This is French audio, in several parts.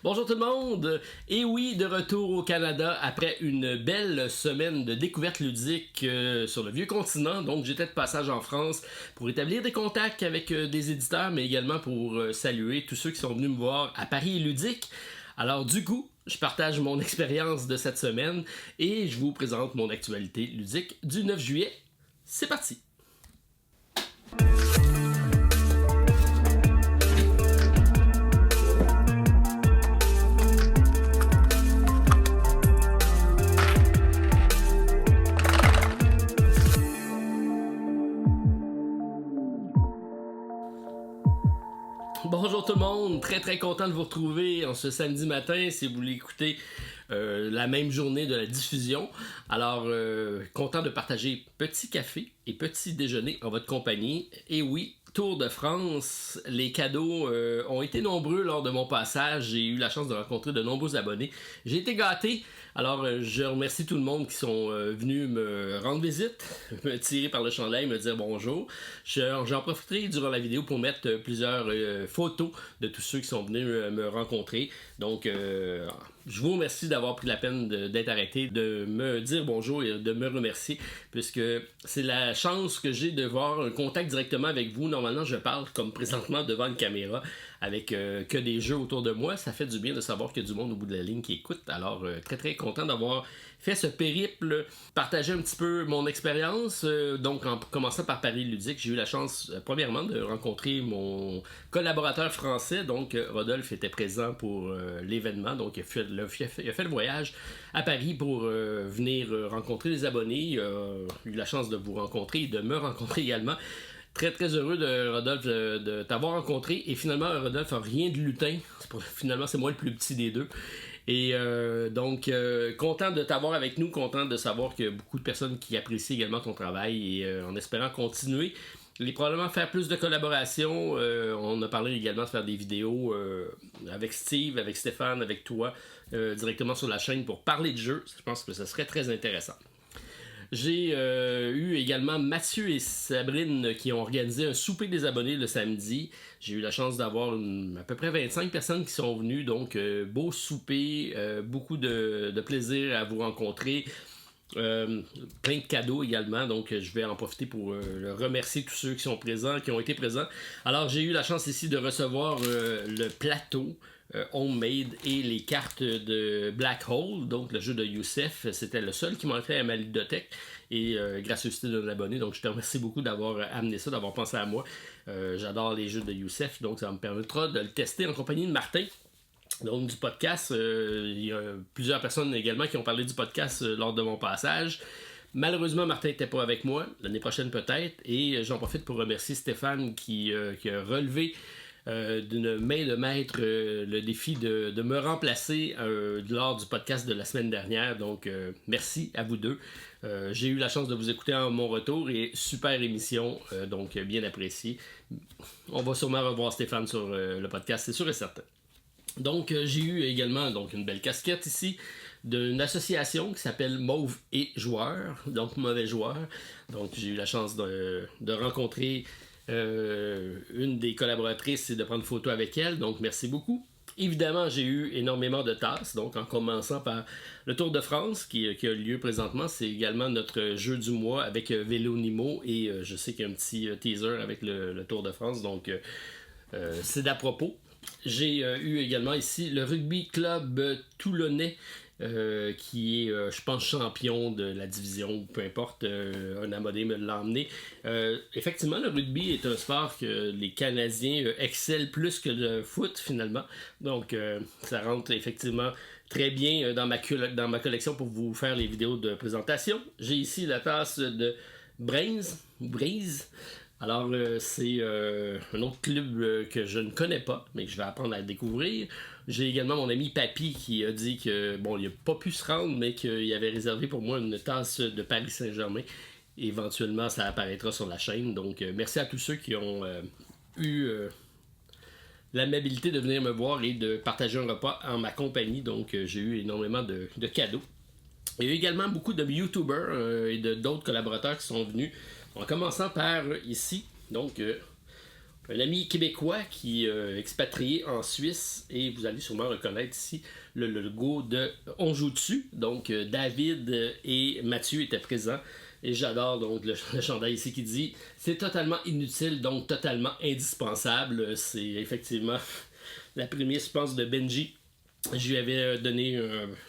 Bonjour tout le monde! Et oui, de retour au Canada après une belle semaine de découverte ludique sur le vieux continent. Donc j'étais de passage en France pour établir des contacts avec des éditeurs, mais également pour saluer tous ceux qui sont venus me voir à Paris Ludique. Alors du coup, je partage mon expérience de cette semaine et je vous présente mon actualité ludique du 9 juillet. C'est parti! Bonjour tout le monde, très content de vous retrouver en ce samedi matin si vous l'écoutez la même journée de la diffusion. Alors, content de partager petit café et petit déjeuner en votre compagnie. Et oui, Tour de France, les cadeaux ont été nombreux lors de mon passage. J'ai eu la chance de rencontrer de nombreux abonnés. J'ai été gâté. Alors, je remercie tout le monde qui sont venus me rendre visite, me tirer par le chandail, me dire bonjour. J'en profiterai durant la vidéo pour mettre plusieurs photos de tous ceux qui sont venus me rencontrer. Donc, je vous remercie d'avoir pris la peine d'être arrêté, de me dire bonjour et de me remercier, puisque c'est la chance que j'ai de voir un contact directement avec vous. Normalement, je parle comme présentement devant une caméra avec que des jeux autour de moi. Ça fait du bien de savoir qu'il y a du monde au bout de la ligne qui écoute. Alors, très content d'avoir fait ce périple, partager un petit peu mon expérience. Donc, en commençant par Paris Ludique, j'ai eu la chance, premièrement, de rencontrer mon collaborateur français. Donc, Rodolphe était présent pour l'événement. Donc, il a fait le voyage à Paris pour venir rencontrer les abonnés. Il a eu la chance de vous rencontrer et de me rencontrer également. Très heureux de Rodolphe de t'avoir rencontré. Et finalement, Rodolphe n'a rien de lutin. Finalement, c'est moi le plus petit des deux. Et donc, content de t'avoir avec nous, content de savoir qu'il y a beaucoup de personnes qui apprécient également ton travail et en espérant continuer. Et probablement faire plus de collaborations. On a parlé également de faire des vidéos avec Steve, avec Stéphane, avec toi, directement sur la chaîne pour parler de jeux. Je pense que ce serait très intéressant. J'ai eu également Mathieu et Sabrine qui ont organisé un souper des abonnés le samedi. J'ai eu la chance d'avoir à peu près 25 personnes qui sont venues. Donc, beau souper, beaucoup de plaisir à vous rencontrer. Plein de cadeaux également, donc je vais en profiter pour remercier tous ceux qui sont présents, qui ont été présents. Alors j'ai eu la chance ici de recevoir le plateau homemade et les cartes de Black Hole, donc le jeu de Youssef. C'était le seul qui manquait à ma ludothèque et gracieuseté d'un abonné, donc je te remercie beaucoup d'avoir amené ça, d'avoir pensé à moi. J'adore les jeux de Youssef, donc ça me permettra de le tester en compagnie de Martin. Donc du podcast, il y a plusieurs personnes également qui ont parlé du podcast lors de mon passage. Malheureusement, Martin n'était pas avec moi, l'année prochaine peut-être, et j'en profite pour remercier Stéphane qui a relevé d'une main de maître le défi de me remplacer lors du podcast de la semaine dernière. Donc merci à vous deux. J'ai eu la chance de vous écouter en mon retour et super émission, donc bien apprécié. On va sûrement revoir Stéphane sur le podcast, c'est sûr et certain. Donc, j'ai eu également une belle casquette ici d'une association qui s'appelle Mauve et Joueurs, donc Mauvais Joueurs. Donc, j'ai eu la chance de rencontrer une des collaboratrices et de prendre une photo avec elle. Donc, merci beaucoup. Évidemment, j'ai eu énormément de tasses, donc en commençant par le Tour de France qui a lieu présentement. C'est également notre jeu du mois avec Vélonimo et je sais qu'il y a un petit teaser avec le Tour de France, donc c'est d'à propos. J'ai eu également ici le Rugby Club Toulonnais qui est, je pense, champion de la division, peu importe, un abonné me l'a emmené. Effectivement, le rugby est un sport que les Canadiens excellent plus que le foot, finalement. Donc, ça rentre effectivement très bien dans ma collection pour vous faire les vidéos de présentation. J'ai ici la tasse de Brise. Alors, c'est un autre club que je ne connais pas, mais que je vais apprendre à découvrir. J'ai également mon ami Papy qui a dit que, bon, il n'a pas pu se rendre, mais qu'il avait réservé pour moi une tasse de Paris Saint-Germain. Éventuellement, ça apparaîtra sur la chaîne. Donc, merci à tous ceux qui ont eu l'amabilité de venir me voir et de partager un repas en ma compagnie. Donc, j'ai eu énormément de cadeaux. Il y a eu également beaucoup de YouTubers et d'autres collaborateurs qui sont venus. En commençant par ici, donc un ami québécois qui est expatrié en Suisse, et vous allez sûrement reconnaître ici le logo de On joue dessus. Donc David et Mathieu étaient présents. Et j'adore donc le chandail ici qui dit c'est totalement inutile, donc totalement indispensable. C'est effectivement la prémisse, je pense, de Benji. Je lui avais donné,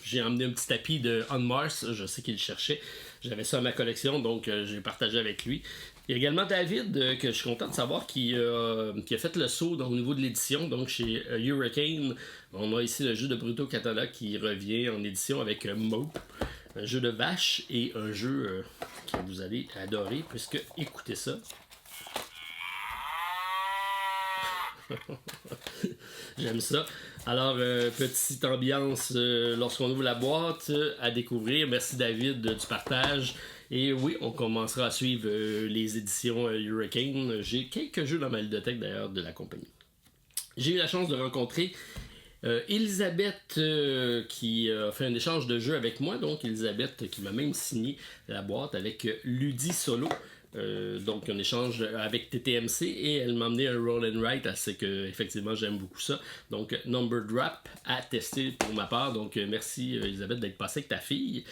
j'ai emmené un petit tapis de On Mars, je sais qu'il le cherchait. J'avais ça à ma collection, donc j'ai partagé avec lui. Il y a également David, que je suis content de savoir, qui a fait le saut au niveau de l'édition. Donc chez Hurricane, on a ici le jeu de Bruto Catala qui revient en édition avec Mope, un jeu de vache et un jeu que vous allez adorer, puisque écoutez ça. J'aime ça. Alors, petite ambiance lorsqu'on ouvre la boîte à découvrir. Merci David du partage. Et oui, on commencera à suivre les éditions Hurricane. J'ai quelques jeux dans ma ludothèque d'ailleurs de la compagnie. J'ai eu la chance de rencontrer Elisabeth qui a fait un échange de jeux avec moi. Donc Elisabeth qui m'a même signé la boîte avec Ludi Solo. Donc un échange avec TTMC, et elle m'a amené un roll and write, assez que effectivement j'aime beaucoup ça. Donc Number Drop à tester pour ma part. Donc merci Elisabeth d'être passée avec ta fille,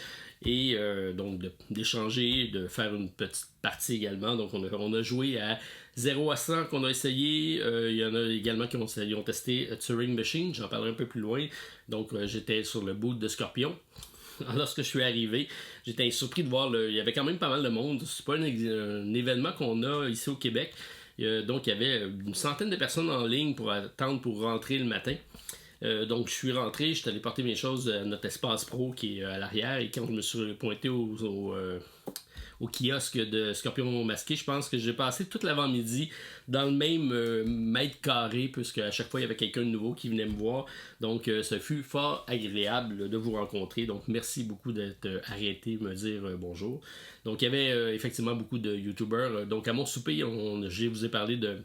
et donc d'échanger, de faire une petite partie également. Donc on a joué à 0 à 100 qu'on a essayé. Il y en a également qui ont testé Turing Machine, j'en parlerai un peu plus loin. Donc j'étais sur le boot de Scorpion. Lorsque je suis arrivé, j'étais surpris de voir, il y avait quand même pas mal de monde. C'est pas un événement qu'on a ici au Québec. Donc il y avait une centaine de personnes en ligne pour attendre pour rentrer le matin. Donc je suis rentré, je suis allé porter mes choses à notre espace pro qui est à l'arrière, et quand je me suis pointé au kiosque de Scorpion Masqué, je pense que j'ai passé toute l'avant-midi dans le même mètre carré, puisque à chaque fois il y avait quelqu'un de nouveau qui venait me voir. Donc ce fut fort agréable de vous rencontrer. Donc merci beaucoup d'être arrêté, me dire bonjour. Donc il y avait effectivement beaucoup de YouTubers. Donc à mon souper, je vous ai parlé de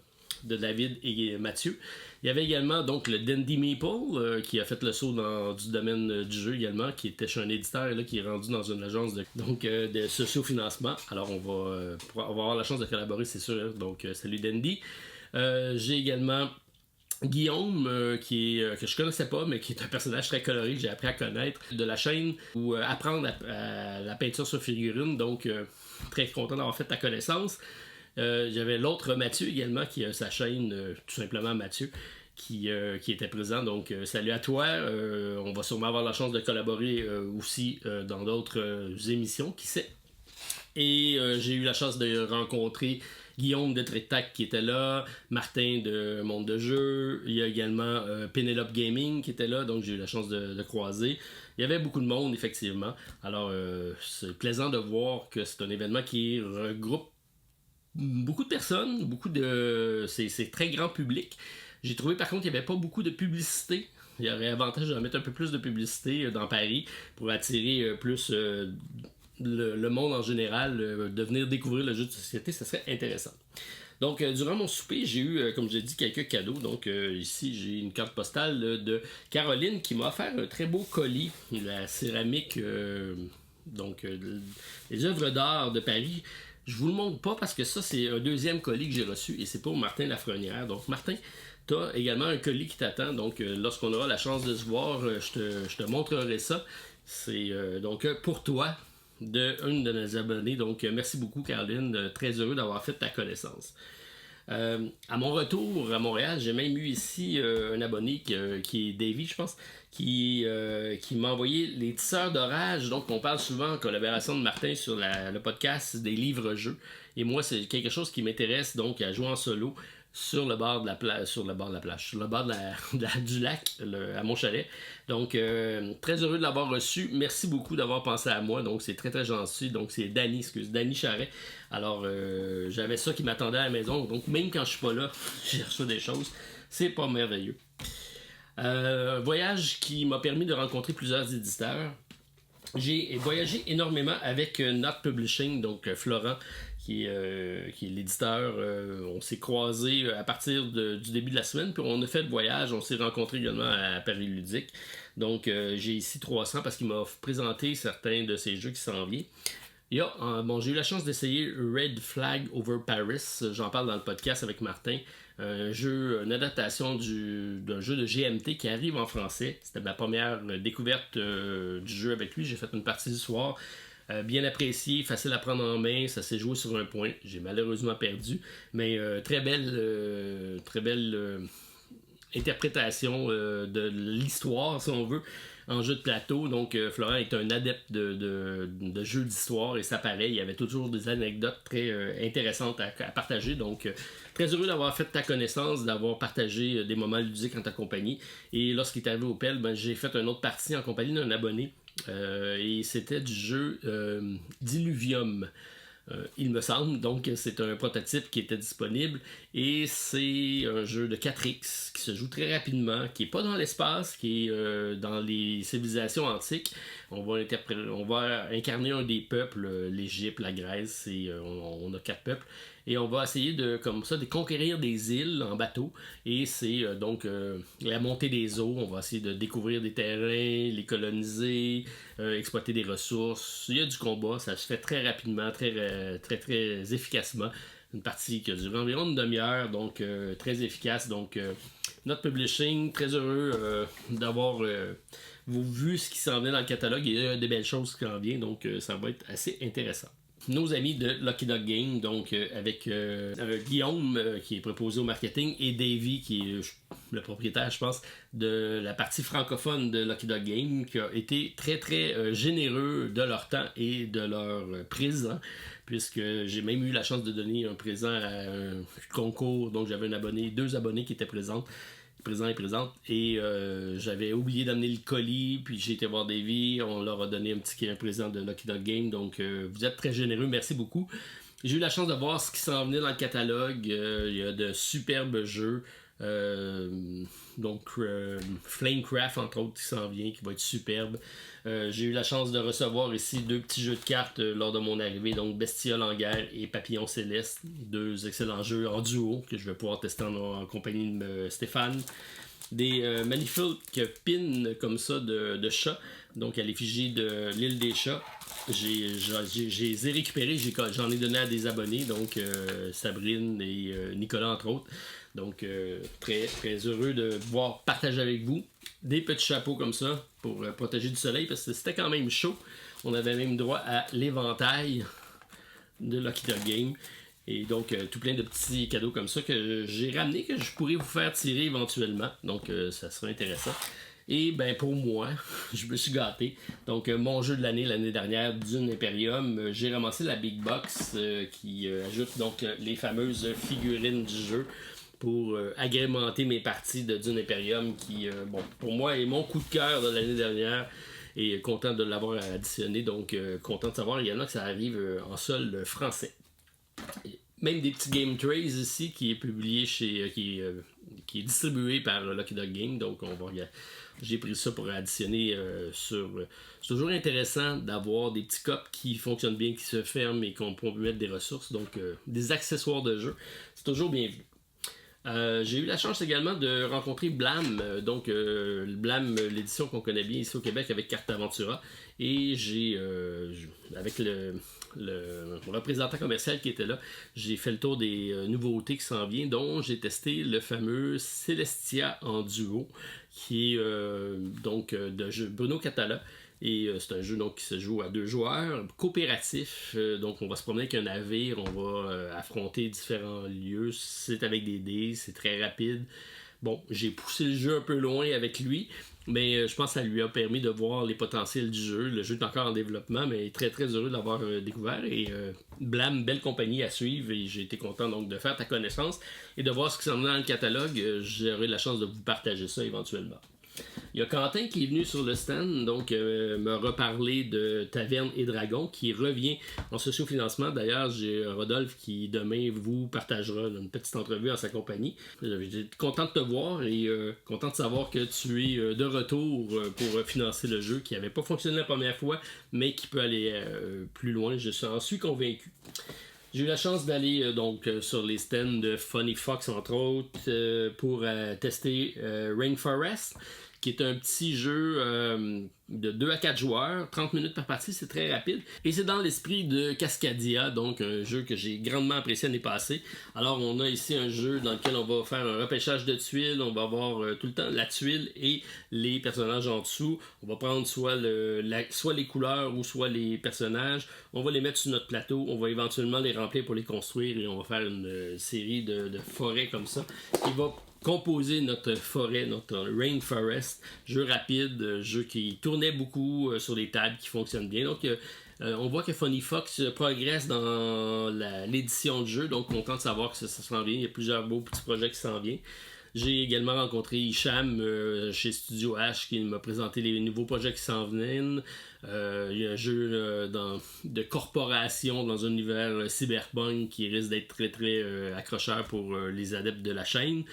David et Mathieu. Il y avait également donc le Dandy Maple qui a fait le saut du domaine du jeu également, qui était chez un éditeur là, qui est rendu dans une agence de socio-financement. Alors on va avoir la chance de collaborer, c'est sûr. Hein? Donc salut Dandy. J'ai également Guillaume, que je connaissais pas, mais qui est un personnage très coloré que j'ai appris à connaître de la chaîne, ou apprendre à la peinture sur figurine. Donc très content d'avoir fait ta connaissance. J'avais l'autre Mathieu également qui a sa chaîne, tout simplement Mathieu, qui était présent. Donc salut à toi. On va sûrement avoir la chance de collaborer aussi dans d'autres émissions, qui sait. Et j'ai eu la chance de rencontrer Guillaume de Trick-Tac qui était là, Martin de Monde de Jeu, il y a également Penelope Gaming qui était là, donc j'ai eu la chance de croiser. Il y avait beaucoup de monde effectivement. Alors c'est plaisant de voir que c'est un événement qui regroupe beaucoup de personnes, c'est très grand public. J'ai trouvé par contre qu'il n'y avait pas beaucoup de publicité. Il y aurait avantage de mettre un peu plus de publicité dans Paris pour attirer plus le monde en général, de venir découvrir le jeu de société. Ça serait intéressant. Donc durant mon souper, j'ai eu, comme j'ai dit, quelques cadeaux. Donc ici j'ai une carte postale de Caroline qui m'a offert un très beau colis, la céramique, les œuvres d'art de Paris. Je vous le montre pas parce que ça, c'est un deuxième colis que j'ai reçu, et c'est pour Martin Lafrenière. Donc, Martin, tu as également un colis qui t'attend. Donc, lorsqu'on aura la chance de se voir, je te montrerai ça. C'est donc pour toi, une de nos abonnés. Donc, merci beaucoup, Caroline. Très heureux d'avoir fait ta connaissance. À mon retour à Montréal, j'ai même eu ici un abonné qui est Davy, je pense, qui m'a envoyé les tisseurs d'orage. Donc on parle souvent en collaboration de Martin sur le podcast des livres-jeux, et moi c'est quelque chose qui m'intéresse, donc à jouer en solo sur le bord de la plage, sur le bord du lac, à mon chalet. Donc très heureux de l'avoir reçu. Merci beaucoup d'avoir pensé à moi. Donc c'est très très gentil. Donc c'est Danny Charret. Alors j'avais ça qui m'attendait à la maison. Donc même quand je suis pas là, j'ai reçu des choses. C'est pas merveilleux. Un voyage qui m'a permis de rencontrer plusieurs éditeurs. J'ai voyagé énormément avec Not Publishing, donc Florent, qui est l'éditeur. On s'est croisés à partir du début de la semaine, puis on a fait le voyage. On s'est rencontrés également à Paris Ludique. Donc j'ai ici 300 parce qu'il m'a présenté certains de ces jeux qui s'en viennent. J'ai eu la chance d'essayer Red Flag Over Paris. J'en parle dans le podcast avec Martin. une adaptation d'un jeu de GMT qui arrive en français. C'était ma première découverte du jeu avec lui. J'ai fait une partie du soir. Bien apprécié, facile à prendre en main, ça s'est joué sur un point. J'ai malheureusement perdu, mais très belle interprétation de l'histoire, si on veut, en jeu de plateau. Donc, Florent est un adepte de jeux d'histoire et ça paraît. Il y avait toujours des anecdotes très intéressantes à partager. Donc, très heureux d'avoir fait ta connaissance, d'avoir partagé des moments ludiques en ta compagnie. Et lorsqu'il est arrivé au PEL, j'ai fait une autre partie en compagnie d'un abonné. Et c'était du jeu Diluvium. Il me semble, donc c'est un prototype qui était disponible et c'est un jeu de 4X qui se joue très rapidement, qui n'est pas dans l'espace, qui est dans les civilisations antiques. On va incarner un des peuples, l'Égypte, la Grèce, et on a 4 peuples. Et on va essayer de conquérir des îles en bateau. Et c'est la montée des eaux. On va essayer de découvrir des terrains, les coloniser, exploiter des ressources. Il y a du combat, ça se fait très rapidement, très, très, très efficacement. Une partie qui a duré environ une demi-heure, donc très efficace. Donc, notre publishing, très heureux d'avoir vu ce qui s'en vient dans le catalogue. Il y a des belles choses qui s'en viennent, donc ça va être assez intéressant. Nos amis de Lucky Dog Game, donc avec Guillaume qui est proposé au marketing et Davy qui est le propriétaire, je pense, de la partie francophone de Lucky Dog Game, qui a été très très généreux de leur temps et de leur présent, puisque j'ai même eu la chance de donner un présent à un concours, donc j'avais deux abonnés qui étaient présents et présente, et j'avais oublié d'amener le colis, puis j'ai été voir Davy, on leur a donné un présent de Lucky Dog Game, donc vous êtes très généreux, merci beaucoup. J'ai eu la chance de voir ce qui s'en venait dans le catalogue, il y a de superbes jeux, Flamecraft entre autres qui s'en vient, qui va être superbe. J'ai eu la chance de recevoir ici 2 petits jeux de cartes lors de mon arrivée, donc Bestiole en guerre et Papillon Céleste, 2 excellents jeux en duo que je vais pouvoir tester en compagnie de Stéphane. Des magnifiques pins comme ça de chats, donc à l'effigie de l'île des chats. Je les ai récupérés, j'en ai donné à des abonnés, donc Sabrine et Nicolas entre autres. Donc très, très heureux de pouvoir partager avec vous des petits chapeaux comme ça pour protéger du soleil, parce que c'était quand même chaud. On avait même droit à l'éventail de Lucky Dog Game. Et donc, tout plein de petits cadeaux comme ça que j'ai ramené, que je pourrais vous faire tirer éventuellement. Donc, ça sera intéressant. Et ben pour moi, je me suis gâté. Donc, mon jeu de l'année dernière, Dune Imperium, j'ai ramassé la Big Box qui ajoute donc les fameuses figurines du jeu pour agrémenter mes parties de Dune Imperium qui, pour moi, est mon coup de cœur de l'année dernière. Et content de l'avoir additionné. Donc, content de savoir également que ça arrive en solde français. Même des petits game trays ici qui est publié qui est distribué par Lucky Dog Game, donc j'ai pris ça pour additionner c'est toujours intéressant d'avoir des petits cups qui fonctionnent bien, qui se ferment et qu'on peut mettre des ressources, donc des accessoires de jeu, c'est toujours bien vu. J'ai eu la chance également de rencontrer Blam, Blam, l'édition qu'on connaît bien ici au Québec avec Carte Aventura, et j'ai avec le représentant commercial qui était là, j'ai fait le tour des nouveautés qui s'en viennent, dont j'ai testé le fameux Celestia en duo qui est de Bruno Catala. Et c'est un jeu donc, qui se joue à 2 joueurs, coopératif. Donc on va se promener avec un navire, on va affronter différents lieux. C'est avec des dés, c'est très rapide. Bon, j'ai poussé le jeu un peu loin avec lui, mais je pense que ça lui a permis de voir les potentiels du jeu. Le jeu est encore en développement, mais très très heureux de l'avoir découvert. Et Blam, belle compagnie à suivre, et j'ai été content donc de faire ta connaissance et de voir ce qui s'en vient dans le catalogue. J'aurai la chance de vous partager ça éventuellement. Il y a Quentin qui est venu sur le stand, donc me reparler de Taverne et Dragon qui revient en sociofinancement. D'ailleurs, j'ai Rodolphe qui demain vous partagera une petite entrevue en sa compagnie. J'étais content de te voir et content de savoir que tu es de retour pour financer le jeu qui n'avait pas fonctionné la première fois, mais qui peut aller plus loin. En suis convaincu. J'ai eu la chance d'aller sur les stands de Funny Fox entre autres pour tester Rainforest, qui est un petit jeu de 2 à 4 joueurs, 30 minutes par partie, c'est très rapide. Et c'est dans l'esprit de Cascadia, donc un jeu que j'ai grandement apprécié l'année passée. Alors on a ici un jeu dans lequel on va faire un repêchage de tuiles, on va avoir tout le temps la tuile et les personnages en dessous. On va prendre soit les couleurs ou soit les personnages, on va les mettre sur notre plateau, on va éventuellement les remplir pour les construire et on va faire une série de forêts comme ça qui va composer notre forêt, notre rainforest, jeu rapide, jeu qui tournait beaucoup sur les tables, qui fonctionne bien. Donc on voit que Funny Fox progresse dans l'édition de jeu, donc content de savoir que ça s'en vient. Il y a plusieurs beaux petits projets qui s'en viennent. J'ai également rencontré Hicham chez Studio H qui m'a présenté les nouveaux projets qui s'en viennent. Il y a un jeu de corporation dans un univers cyberpunk qui risque d'être très très accrocheur pour les adeptes de la chaîne.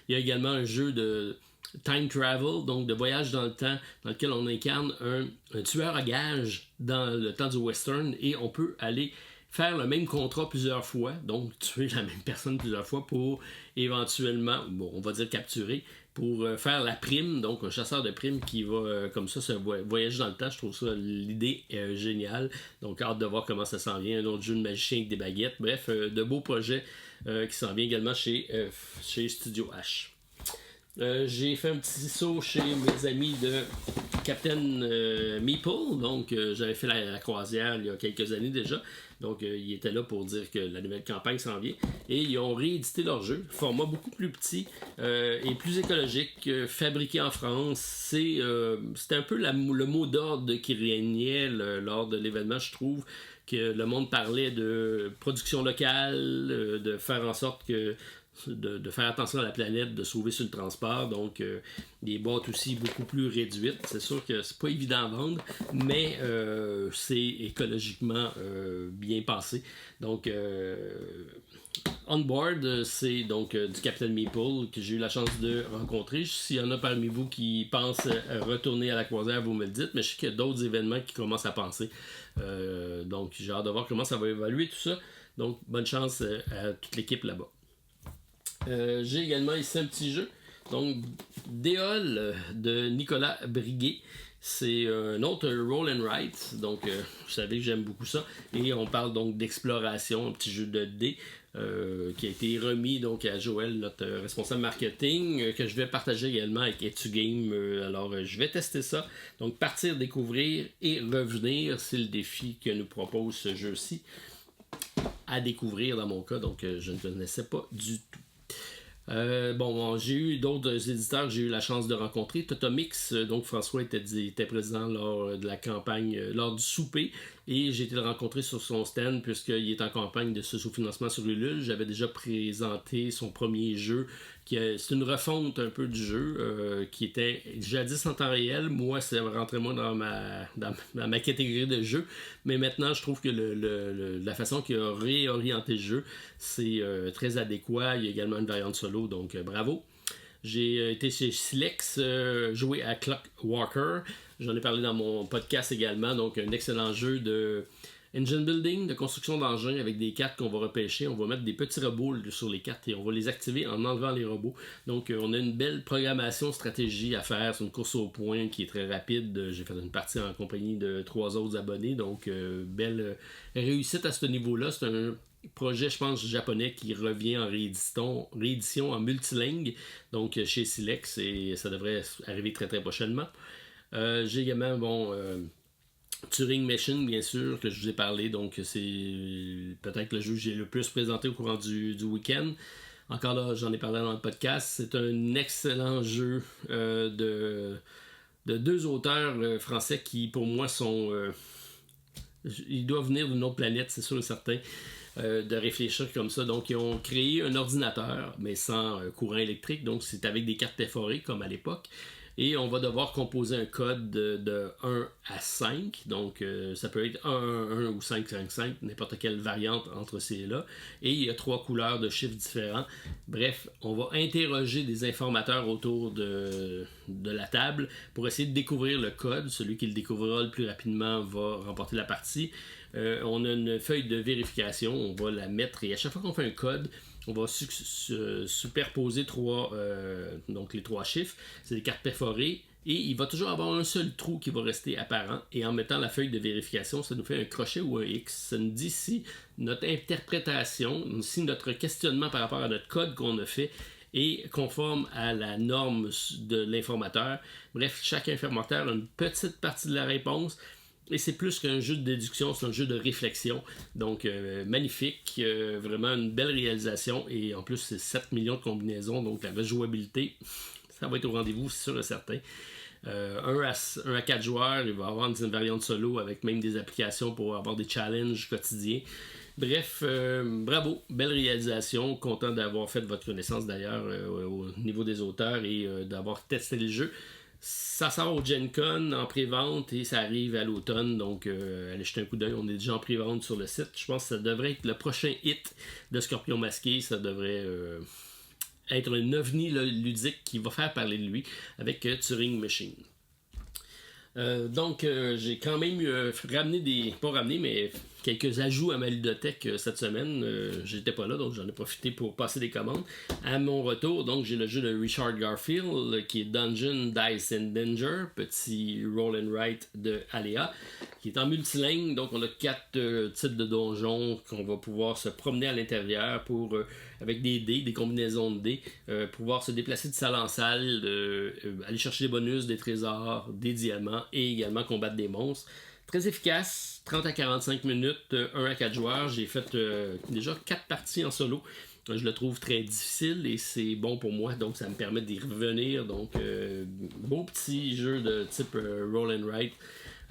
Il y a également un jeu de time travel, donc de voyage dans le temps, dans lequel on incarne un tueur à gages dans le temps du western et on peut aller faire le même contrat plusieurs fois, donc tuer la même personne plusieurs fois pour éventuellement, on va dire capturer, pour faire la prime, donc un chasseur de primes qui va comme ça se voyager dans le temps. Je trouve ça l'idée géniale, donc hâte de voir comment ça s'en vient. Un autre jeu de magicien avec des baguettes, bref, de beaux projets qui s'en viennent également chez Studio H. J'ai fait un petit saut chez mes amis de Captain Meeple, donc j'avais fait la croisière il y a quelques années déjà, donc ils étaient là pour dire que la nouvelle campagne s'en vient, et ils ont réédité leur jeu, format beaucoup plus petit et plus écologique, fabriqué en France. C'était un peu le mot d'ordre qui régnait lors de l'événement, je trouve, que le monde parlait de production locale, de faire en sorte que de faire attention à la planète, de sauver sur le transport, donc des boîtes aussi beaucoup plus réduites. C'est sûr que c'est pas évident à vendre, mais c'est écologiquement bien passé. Donc On Board, c'est donc du Captain Meeple que j'ai eu la chance de rencontrer. S'il y en a parmi vous qui pensent retourner à la croisière, vous me le dites, mais je sais qu'il y a d'autres événements qui commencent à penser. Donc j'ai hâte de voir comment ça va évoluer tout ça. Donc bonne chance à toute l'équipe là-bas. J'ai également ici un petit jeu, donc Déol de Nicolas Briguet. C'est un autre roll and write, donc vous savez que j'aime beaucoup ça. Et on parle donc d'exploration, un petit jeu de dés qui a été remis donc à Joël, notre responsable marketing, que je vais partager également avec Etugame. Alors je vais tester ça. Donc partir, découvrir et revenir, c'est le défi que nous propose ce jeu-ci. À découvrir dans mon cas, donc je ne connaissais pas du tout. J'ai eu d'autres éditeurs que j'ai eu la chance de rencontrer. Totomix, donc François était présent lors de la campagne, lors du souper, et j'ai été le rencontrer sur son stand puisqu'il est en campagne de ce sous-financement sur Ulule. J'avais déjà présenté son premier jeu, c'est une refonte un peu du jeu qui était jadis en temps réel. Moi, ça rentrait moins dans ma catégorie de jeu, mais maintenant je trouve que la façon qu'il a réorienté le jeu, c'est très adéquat. Il y a également une variante solo, donc bravo. J'ai été chez Silex jouer à Clockwalker. J'en ai parlé dans mon podcast également. Donc un excellent jeu de engine building, de construction d'engins avec des cartes qu'on va repêcher. On va mettre des petits robots sur les cartes et on va les activer en enlevant les robots. Donc on a une belle programmation, stratégie à faire. C'est une course au point qui est très rapide. J'ai fait une partie en compagnie de 3 autres abonnés. Donc belle réussite à ce niveau-là. C'est un projet, je pense, japonais qui revient en réédition en multilingue, donc chez Silex, et ça devrait arriver très très prochainement. J'ai également Turing Machine, bien sûr, que je vous ai parlé, donc c'est peut-être le jeu que j'ai le plus présenté au courant du week-end. Encore là, j'en ai parlé dans le podcast. C'est un excellent jeu de 2 auteurs français qui, pour moi, ils doivent venir d'une autre planète, c'est sûr et certain. De réfléchir comme ça. Donc, ils ont créé un ordinateur, mais sans courant électrique. Donc, c'est avec des cartes perforées, comme à l'époque. Et on va devoir composer un code de 1 à 5. Donc, ça peut être 1, 1, 1 ou 5, 5, 5, n'importe quelle variante entre ces-là. Et il y a 3 couleurs de chiffres différents. Bref, on va interroger des informateurs autour de la table pour essayer de découvrir le code. Celui qui le découvrira le plus rapidement va remporter la partie. On a une feuille de vérification, on va la mettre, et à chaque fois qu'on fait un code, on va superposer donc les 3 chiffres. C'est des cartes perforées Et il va toujours avoir un seul trou qui va rester apparent. Et en mettant la feuille de vérification, ça nous fait un crochet ou un X. Ça nous dit si notre interprétation, si notre questionnement par rapport à notre code qu'on a fait est conforme à la norme de l'informateur. Bref, chaque informateur a une petite partie de la réponse. Et c'est plus qu'un jeu de déduction, c'est un jeu de réflexion. Donc, magnifique, vraiment une belle réalisation. Et en plus, c'est 7 millions de combinaisons, donc la jouabilité, ça va être au rendez-vous, c'est sûr et certain. 1 à 4 joueurs, il va y avoir une variante solo avec même des applications pour avoir des challenges quotidiens. Bref, bravo, belle réalisation, content d'avoir fait votre connaissance d'ailleurs au niveau des auteurs et d'avoir testé le jeu. Ça sort au Gen Con en pré-vente et ça arrive à l'automne, donc allez jeter un coup d'œil, on est déjà en pré-vente sur le site. Je pense que ça devrait être le prochain hit de Scorpion Masqué, ça devrait être un ovni ludique qui va faire parler de lui avec Turing Machine. Donc, j'ai quand même ramené quelques ajouts à ma ludothèque cette semaine. J'étais pas là, donc j'en ai profité pour passer des commandes. À mon retour, donc, j'ai le jeu de Richard Garfield qui est Dungeon, Dice and Danger, petit roll and write de Aléa, qui est en multilingue. Donc, on a 4 types de donjons qu'on va pouvoir se promener à l'intérieur pour avec des dés, des combinaisons de dés, pouvoir se déplacer de salle en salle, aller chercher des bonus, des trésors, des diamants et également combattre des monstres. Très efficace, 30 à 45 minutes, 1 à 4 joueurs. J'ai fait déjà 4 parties en solo. Je le trouve très difficile et c'est bon pour moi, donc ça me permet d'y revenir. Donc, beau petit jeu de type roll and write,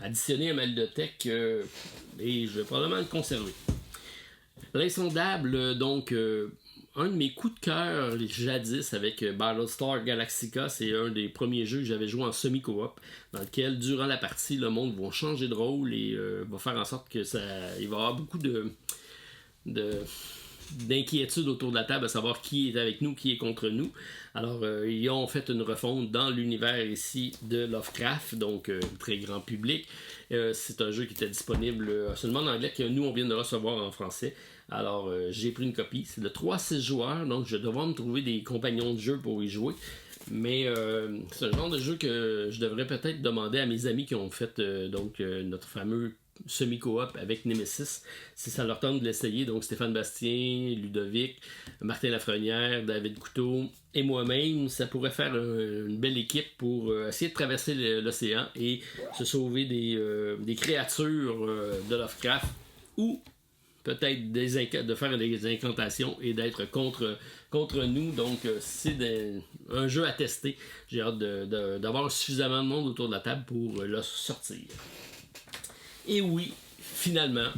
additionné à ma ludothèque et je vais probablement le conserver. L'insondable, donc, un de mes coups de cœur jadis avec Battlestar Galactica, c'est un des premiers jeux que j'avais joué en semi-coop, dans lequel, durant la partie, le monde va changer de rôle et va faire en sorte que il va y avoir beaucoup d'inquiétude autour de la table à savoir qui est avec nous, qui est contre nous. Alors, ils ont fait une refonte dans l'univers ici de Lovecraft, donc très grand public. C'est un jeu qui était disponible seulement en anglais, que nous, on vient de recevoir en français. Alors, j'ai pris une copie. C'est de 3-6 joueurs, donc je devrais me trouver des compagnons de jeu pour y jouer. Mais c'est un genre de jeu que je devrais peut-être demander à mes amis qui ont fait notre fameux semi-coop avec Nemesis, si ça leur tente de l'essayer. Donc Stéphane Bastien, Ludovic, Martin Lafrenière, David Couteau et moi-même, ça pourrait faire une belle équipe pour essayer de traverser l'océan et se sauver des créatures de Lovecraft ou peut-être de faire des incantations et d'être contre nous. Donc, c'est un jeu à tester. J'ai hâte d'avoir suffisamment de monde autour de la table pour le sortir. Et oui, finalement,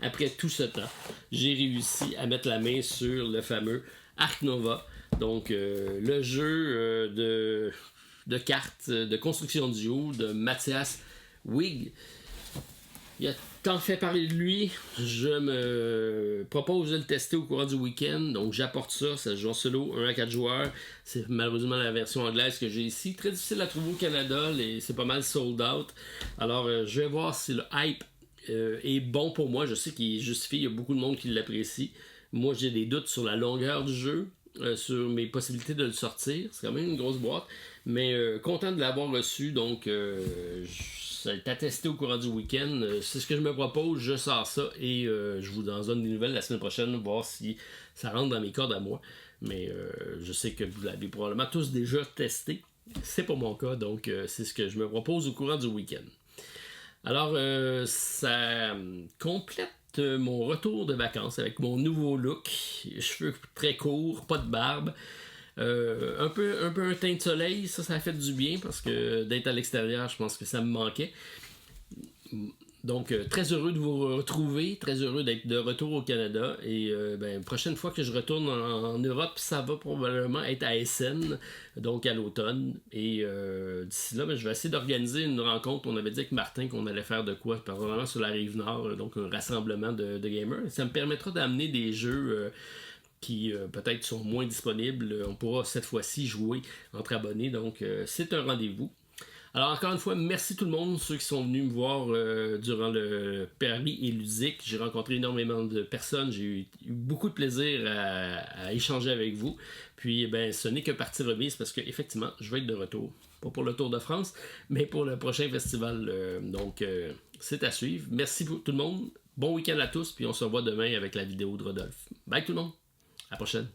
après tout ce temps, j'ai réussi à mettre la main sur le fameux Ark Nova. Donc, le jeu de cartes, de construction de duo de Mathias Wig. Il a tant fait parler de lui, je me propose de le tester au courant du week-end. Donc j'apporte ça se joue en solo, 1 à 4 joueurs. C'est malheureusement la version anglaise que j'ai ici. Très difficile à trouver au Canada, c'est pas mal sold out. Alors je vais voir si le hype est bon pour moi. Je sais qu'il est justifié, il y a beaucoup de monde qui l'apprécie. Moi j'ai des doutes sur la longueur du jeu, sur mes possibilités de le sortir. C'est quand même une grosse boîte. Mais content de l'avoir reçu, donc ça est attesté au courant du week-end. C'est ce que je me propose, je sors ça et je vous en donne des nouvelles la semaine prochaine, voir si ça rentre dans mes cordes à moi. Mais je sais que vous l'avez probablement tous déjà testé. C'est pas mon cas, donc c'est ce que je me propose au courant du week-end. Alors, ça complète mon retour de vacances avec mon nouveau look. Cheveux très courts, pas de barbe. Un peu un teint de soleil, ça fait du bien parce que d'être à l'extérieur, je pense que ça me manquait. Donc, très heureux de vous retrouver, très heureux d'être de retour au Canada. Et prochaine fois que je retourne en Europe, ça va probablement être à Essen, donc à l'automne. Et d'ici là, je vais essayer d'organiser une rencontre. On avait dit avec Martin qu'on allait faire de quoi, probablement sur la Rive-Nord, donc un rassemblement de gamers. Ça me permettra d'amener des jeux qui peut-être sont moins disponibles. On pourra cette fois-ci jouer entre abonnés, donc c'est un rendez-vous. Alors encore une fois, merci tout le monde, ceux qui sont venus me voir durant le Paris et Ludique. J'ai rencontré énormément de personnes, j'ai eu beaucoup de plaisir à échanger avec vous. Puis ce n'est que partie remise parce qu'effectivement, je vais être de retour pas pour le Tour de France, mais pour le prochain festival. Donc, c'est à suivre. Merci pour tout le monde. Bon week-end à tous, puis on se revoit demain avec la vidéo de Rodolphe. Bye tout le monde. À la prochaine.